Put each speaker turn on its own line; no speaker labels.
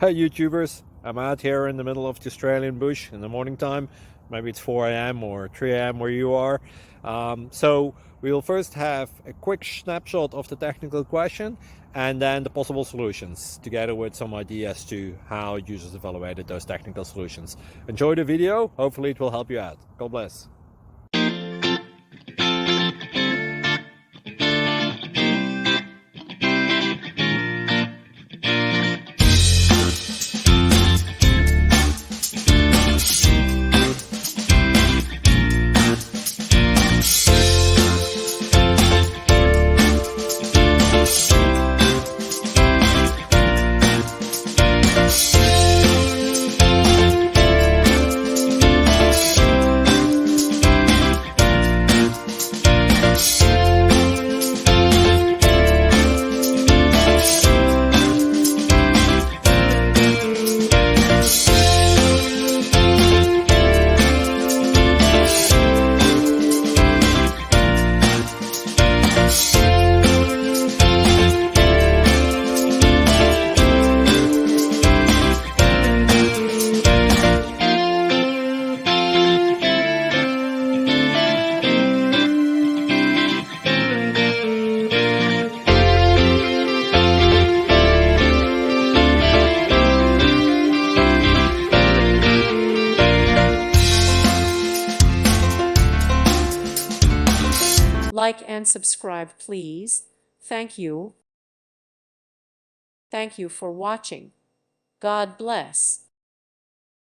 Hey YouTubers, I'm out here in the middle of the Australian bush in the morning time. Maybe it's 4 a.m. or 3 a.m. where you are. So we'll first have a quick snapshot of the technical question and then the possible solutions, together with some ideas to how users evaluated those technical solutions. Enjoy the video, hopefully it will help you out. God bless.
Like and subscribe, please. Thank you. Thank you for watching. God bless.